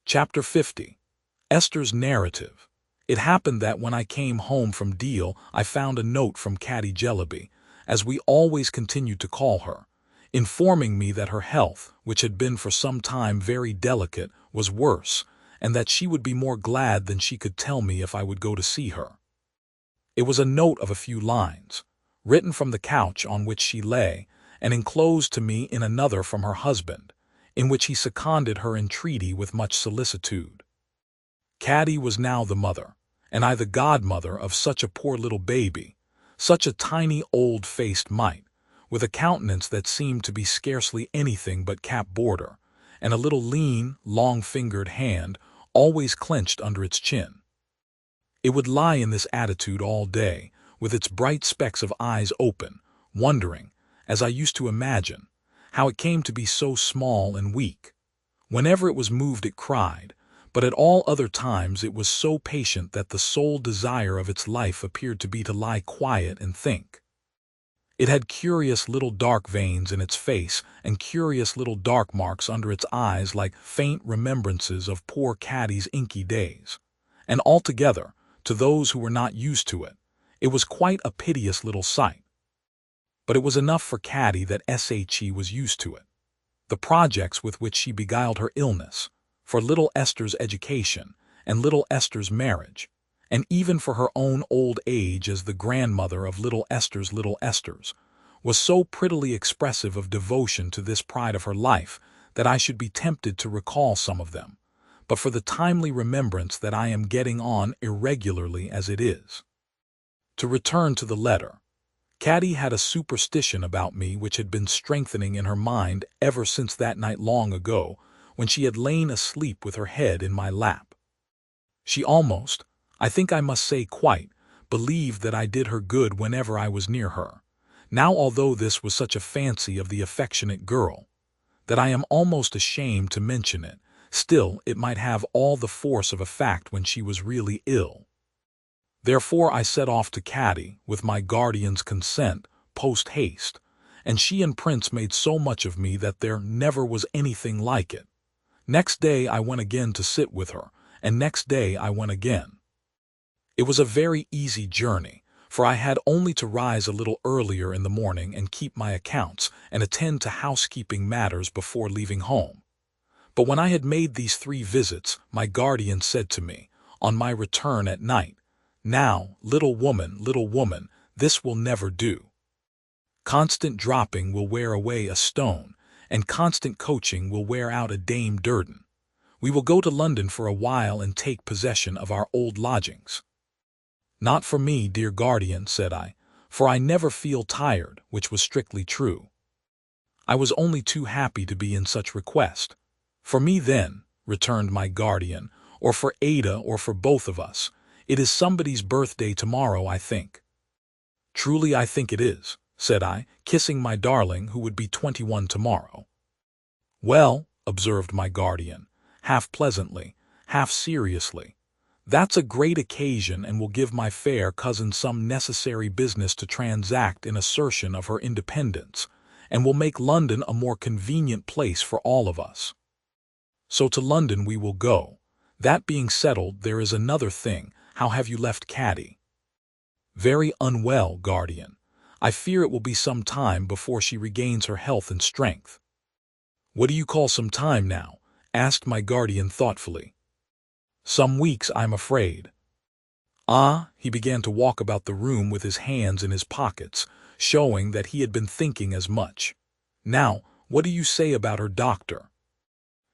Chapter 50. Esther's Narrative. It happened that when I came home from Deal, I found a note from Caddy Jellyby, as we always continued to call her, informing me that her health, which had been for some time very delicate, was worse, and that she would be more glad than she could tell me if I would go to see her. It was a note of a few lines, written from the couch on which she lay, and enclosed to me in another from her husband, in which he seconded her entreaty with much solicitude. Caddy was now the mother, and I the godmother of such a poor little baby, such a tiny old-faced mite, with a countenance that seemed to be scarcely anything but cap border, and a little lean, long-fingered hand always clenched under its chin. It would lie in this attitude all day, with its bright specks of eyes open, wondering, as I used to imagine, how it came to be so small and weak. Whenever it was moved it cried, but at all other times it was so patient that the sole desire of its life appeared to be to lie quiet and think. It had curious little dark veins in its face and curious little dark marks under its eyes like faint remembrances of poor Caddy's inky days. And altogether, to those who were not used to it, it was quite a piteous little sight. But it was enough for Caddy that she was used to it. The projects with which she beguiled her illness, for little Esther's education and little Esther's marriage, and even for her own old age as the grandmother of little Esther's, was so prettily expressive of devotion to this pride of her life that I should be tempted to recall some of them, but for the timely remembrance that I am getting on irregularly as it is. To return to the letter. Caddy had a superstition about me which had been strengthening in her mind ever since that night long ago when she had lain asleep with her head in my lap. She almost, I think I must say quite, believed that I did her good whenever I was near her. Now, although this was such a fancy of the affectionate girl, that I am almost ashamed to mention it, still it might have all the force of a fact when she was really ill. Therefore I set off to Caddy, with my guardian's consent, post-haste, and she and Prince made so much of me that there never was anything like it. Next day I went again to sit with her, and next day I went again. It was a very easy journey, for I had only to rise a little earlier in the morning and keep my accounts and attend to housekeeping matters before leaving home. But when I had made these 3 visits, my guardian said to me, on my return at night, "Now, little woman, this will never do. Constant dropping will wear away a stone, and constant coaching will wear out a Dame Durden. We will go to London for a while and take possession of our old lodgings." "Not for me, dear guardian," said I, "for I never feel tired," which was strictly true. I was only too happy to be in such request. "For me then," returned my guardian, "or for Ada, or for both of us. It is somebody's birthday tomorrow, I think." "Truly I think it is," said I, kissing my darling who would be 21 tomorrow. "Well," observed my guardian, half pleasantly, half seriously, "that's a great occasion and will give my fair cousin some necessary business to transact in assertion of her independence, and will make London a more convenient place for all of us. So to London we will go. That being settled, there is another thing. How have you left Caddy?" "Very unwell, guardian. I fear it will be some time before she regains her health and strength." "What do you call some time now?" asked my guardian thoughtfully. "Some weeks, I'm afraid." "Ah," he began to walk about the room with his hands in his pockets, showing that he had been thinking as much. "Now, what do you say about her doctor?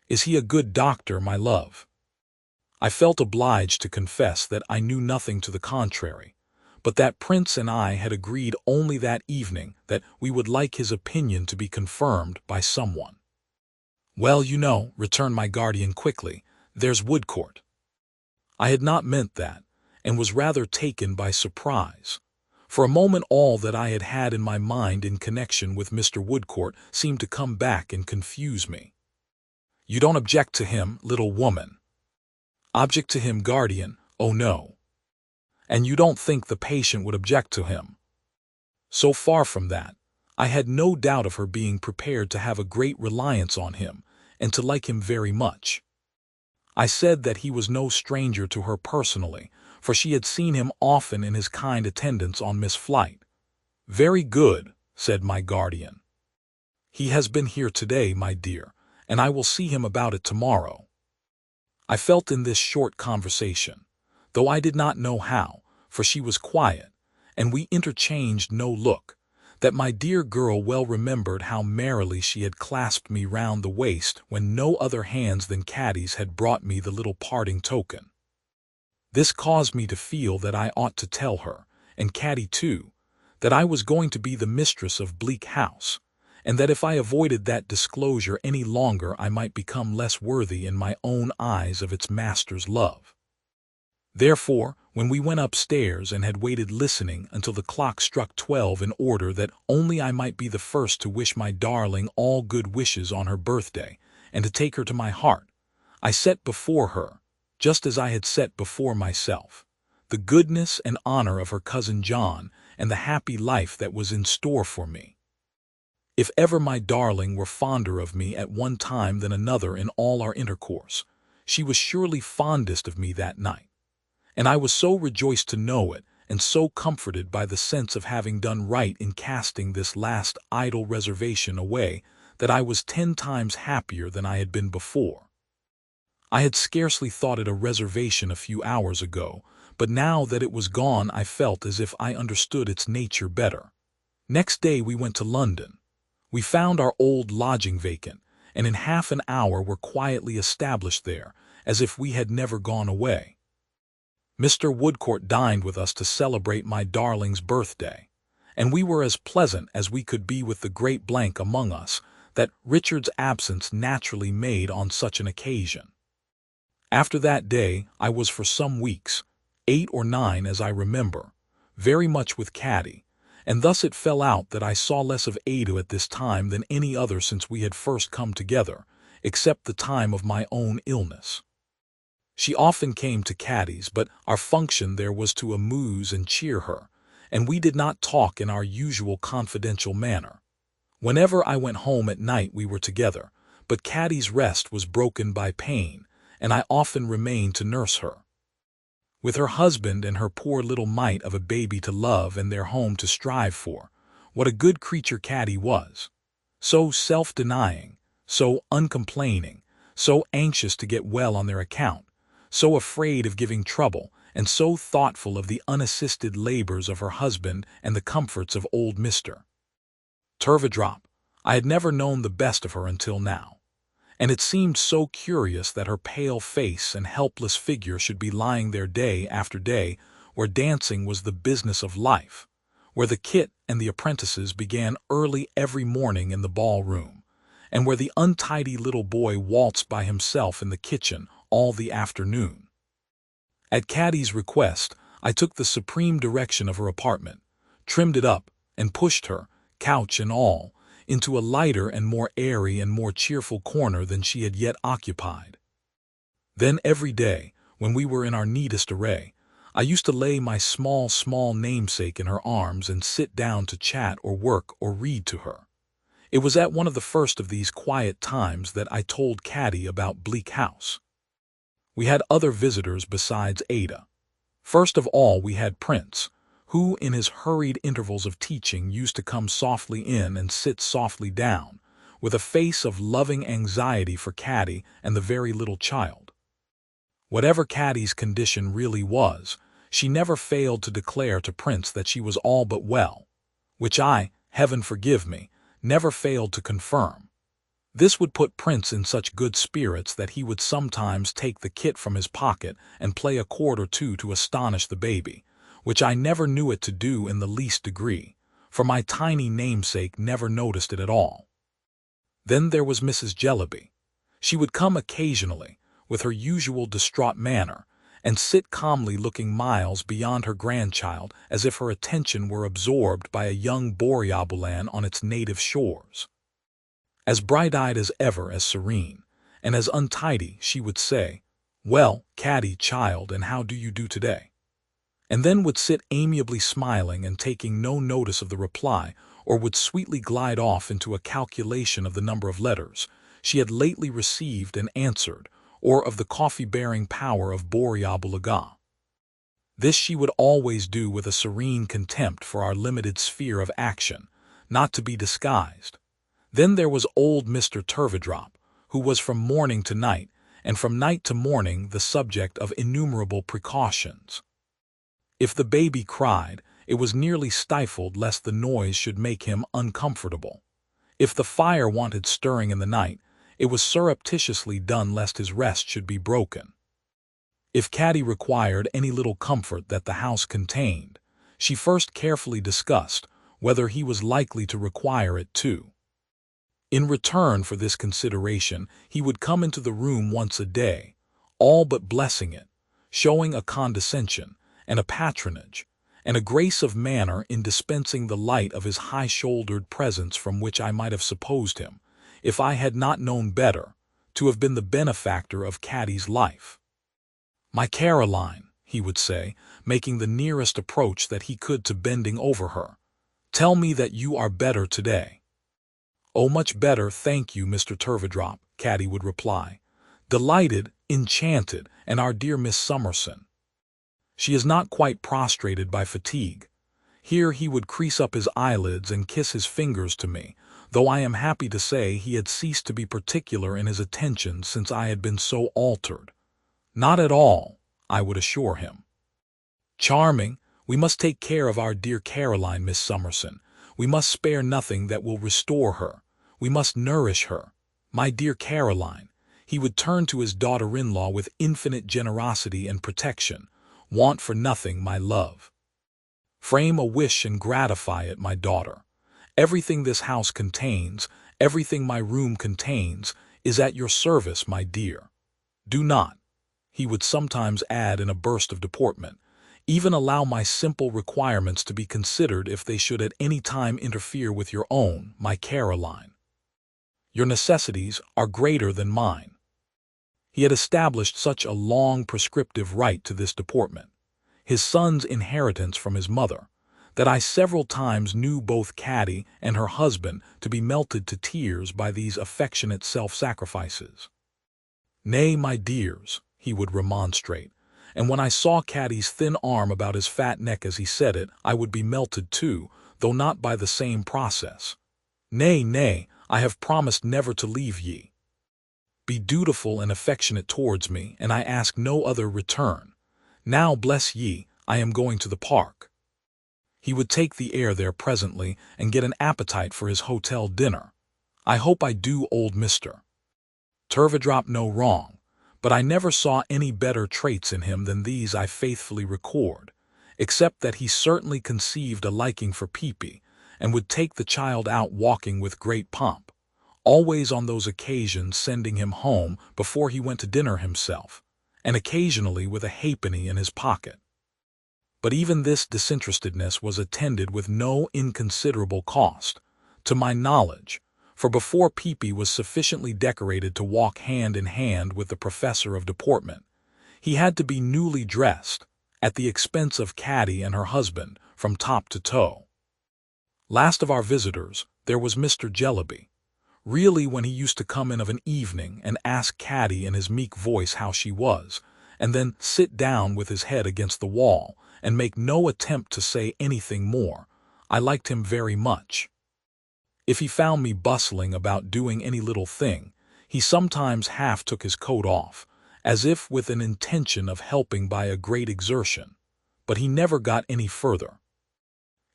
Is he a good doctor, my love?" I felt obliged to confess that I knew nothing to the contrary, but that Prince and I had agreed only that evening that we would like his opinion to be confirmed by someone. "Well, you know," returned my guardian quickly, "there's Woodcourt." I had not meant that, and was rather taken by surprise. For a moment all that I had had in my mind in connection with Mr. Woodcourt seemed to come back and confuse me. "You don't object to him, little woman?" "Object to him, guardian? Oh no." "And you don't think the patient would object to him?" So far from that, I had no doubt of her being prepared to have a great reliance on him, and to like him very much. I said that he was no stranger to her personally, for she had seen him often in his kind attendance on Miss Flight. "Very good," said my guardian. "He has been here today, my dear, and I will see him about it tomorrow." I felt in this short conversation, though I did not know how, for she was quiet, and we interchanged no look, that my dear girl well remembered how merrily she had clasped me round the waist when no other hands than Caddy's had brought me the little parting token. This caused me to feel that I ought to tell her, and Caddy too, that I was going to be the mistress of Bleak House, and that if I avoided that disclosure any longer I might become less worthy in my own eyes of its master's love. Therefore, when we went upstairs and had waited listening until the clock struck 12 in order that only I might be the first to wish my darling all good wishes on her birthday, and to take her to my heart, I set before her, just as I had set before myself, the goodness and honor of her cousin John and the happy life that was in store for me. If ever my darling were fonder of me at one time than another in all our intercourse, she was surely fondest of me that night. And I was so rejoiced to know it, and so comforted by the sense of having done right in casting this last idle reservation away, that I was 10 times happier than I had been before. I had scarcely thought it a reservation a few hours ago, but now that it was gone I felt as if I understood its nature better. Next day we went to London. We found our old lodging vacant, and in half an hour were quietly established there, as if we had never gone away. Mr. Woodcourt dined with us to celebrate my darling's birthday, and we were as pleasant as we could be with the great blank among us that Richard's absence naturally made on such an occasion. After that day I was for some weeks, 8 or 9 as I remember, very much with Caddy, and thus it fell out that I saw less of Ada at this time than any other since we had first come together, except the time of my own illness. She often came to Caddy's, but our function there was to amuse and cheer her, and we did not talk in our usual confidential manner. Whenever I went home at night we were together, but Caddy's rest was broken by pain, and I often remained to nurse her. With her husband and her poor little mite of a baby to love and their home to strive for, what a good creature Caddy was! So self-denying, so uncomplaining, so anxious to get well on their account, so afraid of giving trouble, and so thoughtful of the unassisted labors of her husband and the comforts of old Mr. Turveydrop. I had never known the best of her until now, and it seemed so curious that her pale face and helpless figure should be lying there day after day, where dancing was the business of life, where the kit and the apprentices began early every morning in the ball-room, and where the untidy little boy waltzed by himself in the kitchen all the afternoon. At Caddy's request, I took the supreme direction of her apartment, trimmed it up, and pushed her, couch and all, into a lighter and more airy and more cheerful corner than she had yet occupied. Then every day, when we were in our neatest array, I used to lay my small namesake in her arms and sit down to chat or work or read to her. It was at one of the first of these quiet times that I told Caddy about Bleak House. We had other visitors besides Ada. First of all we had Prince, who in his hurried intervals of teaching used to come softly in and sit softly down, with a face of loving anxiety for Caddy and the very little child. Whatever Caddy's condition really was, she never failed to declare to Prince that she was all but well, which I, heaven forgive me, never failed to confirm. This would put Prince in such good spirits that he would sometimes take the kit from his pocket and play a chord or two to astonish the baby, which I never knew it to do in the least degree, for my tiny namesake never noticed it at all. Then there was Mrs. Jellyby. She would come occasionally, with her usual distraught manner, and sit calmly looking miles beyond her grandchild as if her attention were absorbed by a young boreobulan on its native shores. As bright-eyed as ever, as serene, and as untidy, she would say, "Well, Caddy, child, and how do you do today?" And then would sit amiably smiling and taking no notice of the reply, or would sweetly glide off into a calculation of the number of letters she had lately received and answered, or of the coffee-bearing power of Boreabulaga. This she would always do with a serene contempt for our limited sphere of action, not to be disguised. Then there was old Mr. Turveydrop, who was from morning to night, and from night to morning the subject of innumerable precautions. If the baby cried, it was nearly stifled lest the noise should make him uncomfortable. If the fire wanted stirring in the night, it was surreptitiously done lest his rest should be broken. If Caddy required any little comfort that the house contained, she first carefully discussed whether he was likely to require it too. In return for this consideration, he would come into the room once a day, all but blessing it, showing a condescension and a patronage, and a grace of manner in dispensing the light of his high-shouldered presence from which I might have supposed him, if I had not known better, to have been the benefactor of Caddy's life. "My Caroline," he would say, making the nearest approach that he could to bending over her, "tell me that you are better today." "Oh, much better, thank you, Mr. Turveydrop," Caddy would reply. "Delighted, enchanted, and our dear Miss Summerson. She is not quite prostrated by fatigue." Here he would crease up his eyelids and kiss his fingers to me, though I am happy to say he had ceased to be particular in his attentions since I had been so altered. "Not at all," I would assure him. "Charming, we must take care of our dear Caroline, Miss Summerson. We must spare nothing that will restore her. We must nourish her. My dear Caroline," he would turn to his daughter-in-law with infinite generosity and protection, "want for nothing, my love. Frame a wish and gratify it, my daughter. Everything this house contains, everything my room contains, is at your service, my dear. Do not," he would sometimes add in a burst of deportment, "even allow my simple requirements to be considered if they should at any time interfere with your own, my Caroline. Your necessities are greater than mine." He had established such a long prescriptive right to this deportment, his son's inheritance from his mother, that I several times knew both Caddy and her husband to be melted to tears by these affectionate self-sacrifices. "Nay, my dears," he would remonstrate, and when I saw Caddy's thin arm about his fat neck as he said it, I would be melted too, though not by the same process. "Nay, nay, I have promised never to leave ye. Be dutiful and affectionate towards me, and I ask no other return. Now, bless ye, I am going to the park." He would take the air there presently and get an appetite for his hotel dinner. I hope I do old Mr. Turveydrop no wrong, but I never saw any better traits in him than these I faithfully record, except that he certainly conceived a liking for Peepy, and would take the child out walking with great pomp, always on those occasions sending him home before he went to dinner himself, and occasionally with a halfpenny in his pocket. But even this disinterestedness was attended with no inconsiderable cost, to my knowledge, for before Peepy was sufficiently decorated to walk hand in hand with the professor of deportment, he had to be newly dressed, at the expense of Caddy and her husband, from top to toe. Last of our visitors, there was Mr. Jellyby. Really, when he used to come in of an evening and ask Caddy in his meek voice how she was, and then sit down with his head against the wall and make no attempt to say anything more, I liked him very much. If he found me bustling about doing any little thing, he sometimes half took his coat off, as if with an intention of helping by a great exertion, but he never got any further.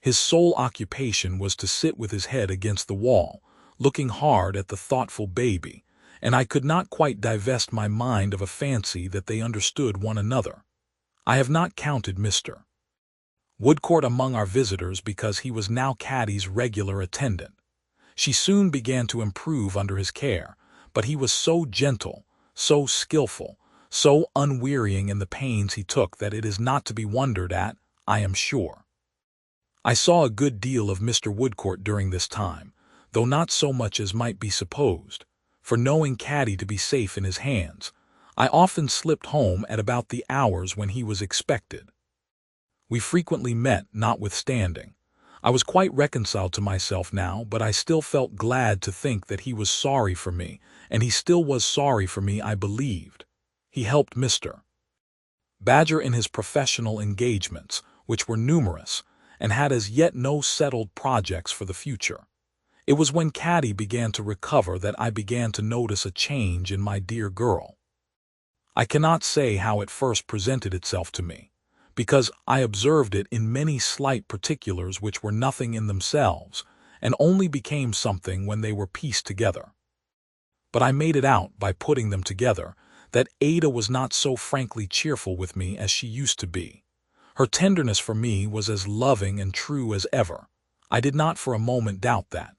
His sole occupation was to sit with his head against the wall, looking hard at the thoughtful baby, and I could not quite divest my mind of a fancy that they understood one another. I have not counted Mr. Woodcourt among our visitors because he was now Caddy's regular attendant. She soon began to improve under his care, but he was so gentle, so skillful, so unwearying in the pains he took that it is not to be wondered at, I am sure. I saw a good deal of Mr. Woodcourt during this time, though not so much as might be supposed, for knowing Caddy to be safe in his hands, I often slipped home at about the hours when he was expected. We frequently met, notwithstanding. I was quite reconciled to myself now, but I still felt glad to think that he was sorry for me, and he still was sorry for me, I believed. He helped Mr. Badger in his professional engagements, which were numerous, and had as yet no settled projects for the future. It was when Caddy began to recover that I began to notice a change in my dear girl. I cannot say how it first presented itself to me, because I observed it in many slight particulars which were nothing in themselves, and only became something when they were pieced together. But I made it out, by putting them together, that Ada was not so frankly cheerful with me as she used to be. Her tenderness for me was as loving and true as ever. I did not for a moment doubt that.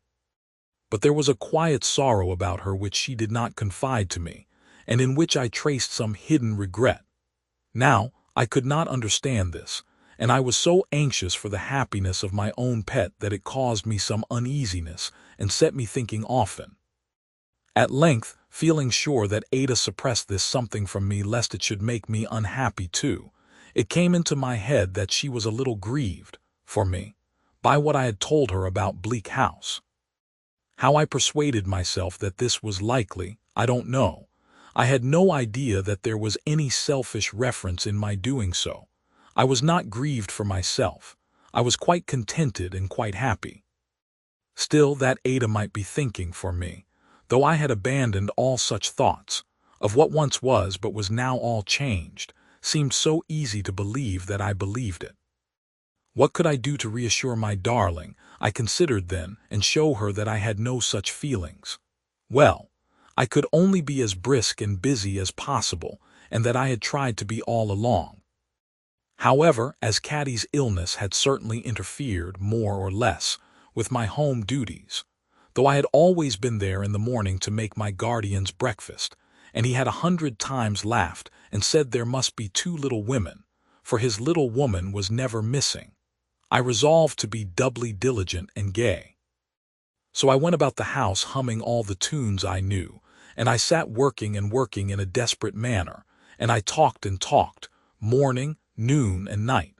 But there was a quiet sorrow about her which she did not confide to me, and in which I traced some hidden regret. Now, I could not understand this, and I was so anxious for the happiness of my own pet that it caused me some uneasiness and set me thinking often. At length, feeling sure that Ada suppressed this something from me lest it should make me unhappy too, it came into my head that she was a little grieved, for me, by what I had told her about Bleak House. How I persuaded myself that this was likely, I don't know. I had no idea that there was any selfish reference in my doing so. I was not grieved for myself. I was quite contented and quite happy. Still, that Ada might be thinking for me, though I had abandoned all such thoughts, of what once was but was now all changed, seemed so easy to believe that I believed it. What could I do to reassure my darling, I considered then, and show her that I had no such feelings? Well, I could only be as brisk and busy as possible, and that I had tried to be all along. However, as Caddy's illness had certainly interfered, more or less, with my home duties, though I had always been there in the morning to make my guardian's breakfast, and he had 100 times laughed and said there must be 2 little women, for his little woman was never missing, I resolved to be doubly diligent and gay. So I went about the house humming all the tunes I knew, and I sat working and working in a desperate manner, and I talked and talked, morning, noon, and night,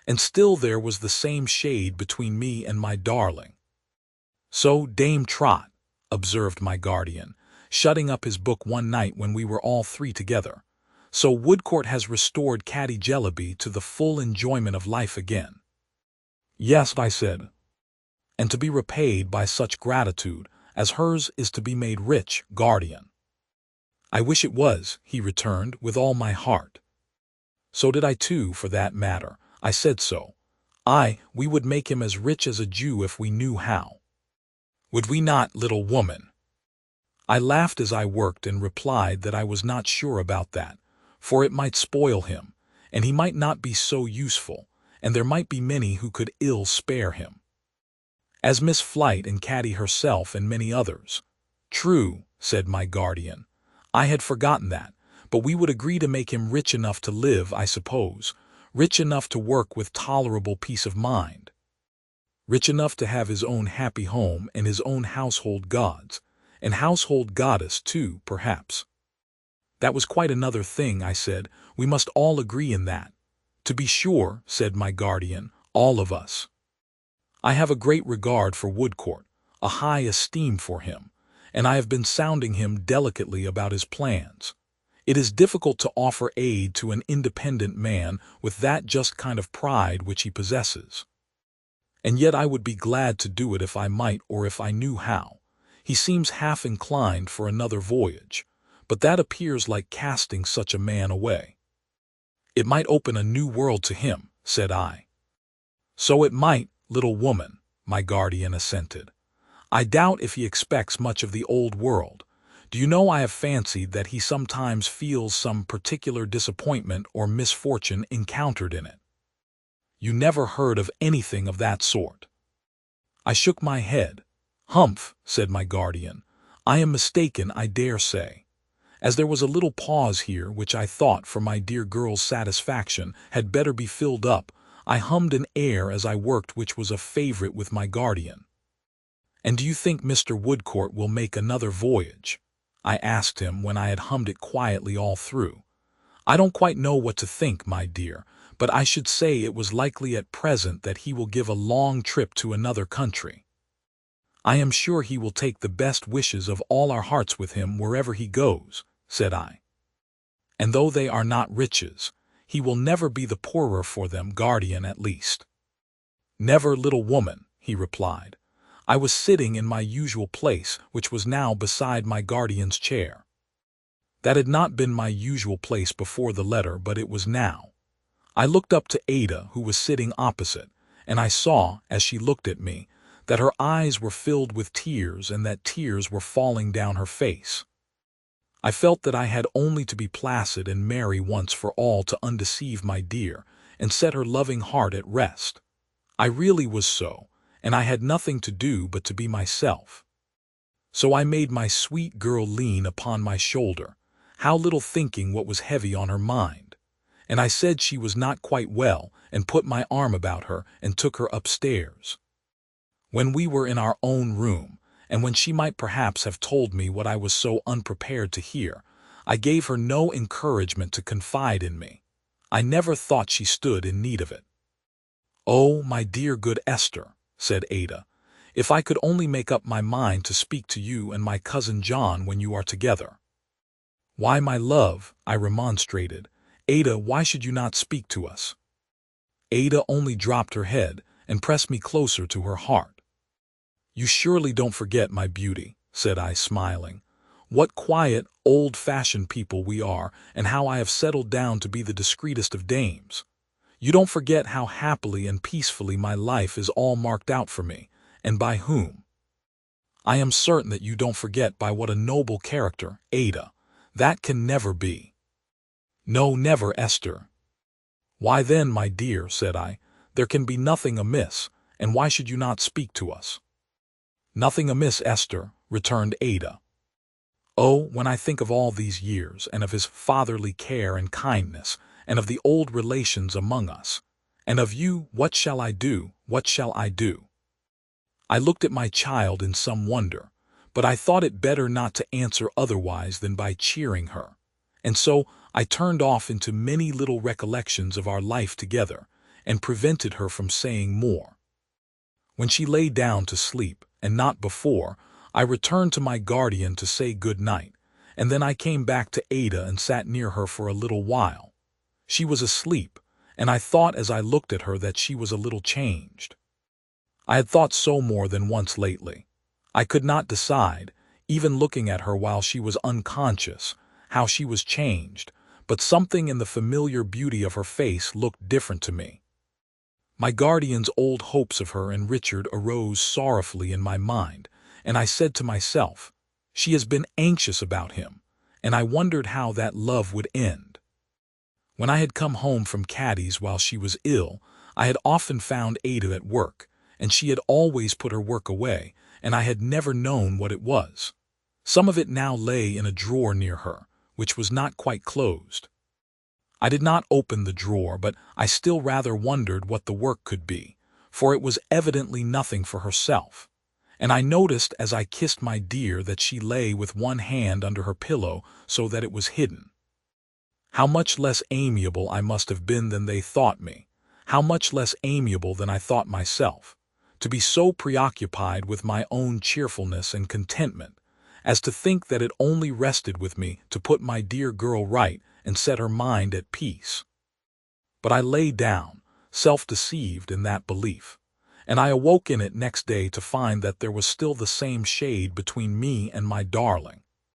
and still there was the same shade between me and my darling. So, Dame Trot, observed my guardian, shutting up his book one night when we were all 3 together, so Woodcourt has restored Caddy Jellyby to the full enjoyment of life again. Yes, I said, and to be repaid by such gratitude as hers is to be made rich, guardian. I wish it was, he returned, with all my heart. So did I too, for that matter. I said so. We would make him as rich as a Jew if we knew how. Would we not, little woman? I laughed as I worked and replied that I was not sure about that, for it might spoil him, and he might not be so useful, and there might be many who could ill spare him. As Miss Flight and Caddy herself and many others. True, said my guardian. I had forgotten that, but we would agree to make him rich enough to live, I suppose, rich enough to work with tolerable peace of mind, rich enough to have his own happy home and his own household gods, and household goddess too, perhaps. That was quite another thing, I said. We must all agree in that. To be sure, said my guardian, all of us. I have a great regard for Woodcourt, a high esteem for him, and I have been sounding him delicately about his plans. It is difficult to offer aid to an independent man with that just kind of pride which he possesses. And yet I would be glad to do it if I might or if I knew how. He seems half inclined for another voyage, but that appears like casting such a man away. It might open a new world to him, said I. So it might, little woman, my guardian assented. I doubt if he expects much of the old world. Do you know I have fancied that he sometimes feels some particular disappointment or misfortune encountered in it. You never heard of anything of that sort? I shook my head. Humph, said my guardian. I am mistaken, I dare say. As there was a little pause here which I thought, for my dear girl's satisfaction, had better be filled up, I hummed an air as I worked which was a favorite with my guardian. And do you think Mr. Woodcourt will make another voyage? I asked him when I had hummed it quietly all through. I don't quite know what to think, my dear, but I should say it was likely at present that he will give a long trip to another country. I am sure he will take the best wishes of all our hearts with him wherever he goes, said I. and though they are not riches, he will never be the poorer for them, guardian at least." "Never, little woman," he replied. I was sitting in my usual place, which was now beside my guardian's chair. That had not been my usual place before the letter, but it was now. I looked up to Ada, who was sitting opposite, and I saw, as she looked at me, that her eyes were filled with tears and that tears were falling down her face. I felt that I had only to be placid and merry once for all to undeceive my dear and set her loving heart at rest. I really was so, and I had nothing to do but to be myself. So I made my sweet girl lean upon my shoulder, how little thinking what was heavy on her mind, and I said she was not quite well, and put my arm about her and took her upstairs. When we were in our own room, and when she might perhaps have told me what I was so unprepared to hear, I gave her no encouragement to confide in me. I never thought she stood in need of it. "Oh, my dear good Esther," said Ada, "if I could only make up my mind to speak to you and my cousin John when you are together." "Why, my love," I remonstrated, "Ada, why should you not speak to us?" Ada only dropped her head and pressed me closer to her heart. "You surely don't forget, my beauty," said I, smiling, "what quiet, old-fashioned people we are, and how I have settled down to be the discreetest of dames. You don't forget how happily and peacefully my life is all marked out for me, and by whom. I am certain that you don't forget by what a noble character, Ada. That can never be." "No, never, Esther." "Why then, my dear," said I, "there can be nothing amiss, and why should you not speak to us?" "Nothing amiss, Esther," returned Ada. "Oh, when I think of all these years, and of his fatherly care and kindness, and of the old relations among us, and of you, what shall I do, what shall I do?" I looked at my child in some wonder, but I thought it better not to answer otherwise than by cheering her, and so I turned off into many little recollections of our life together, and prevented her from saying more. When she lay down to sleep, and not before, I returned to my guardian to say good night, and then I came back to Ada and sat near her for a little while. She was asleep, and I thought as I looked at her that she was a little changed. I had thought so more than once lately. I could not decide, even looking at her while she was unconscious, how she was changed, but something in the familiar beauty of her face looked different to me. My guardian's old hopes of her and Richard arose sorrowfully in my mind, and I said to myself, "She has been anxious about him," and I wondered how that love would end. When I had come home from Caddy's while she was ill, I had often found Ada at work, and she had always put her work away, and I had never known what it was. Some of it now lay in a drawer near her, which was not quite closed. I did not open the drawer, but I still rather wondered what the work could be, for it was evidently nothing for herself, and I noticed as I kissed my dear that she lay with one hand under her pillow so that it was hidden. How much less amiable I must have been than they thought me, how much less amiable than I thought myself, to be so preoccupied with my own cheerfulness and contentment, as to think that it only rested with me to put my dear girl right and set her mind at peace. But I lay down, self-deceived in that belief, and I awoke in it next day to find that there was still the same shade between me and my darling,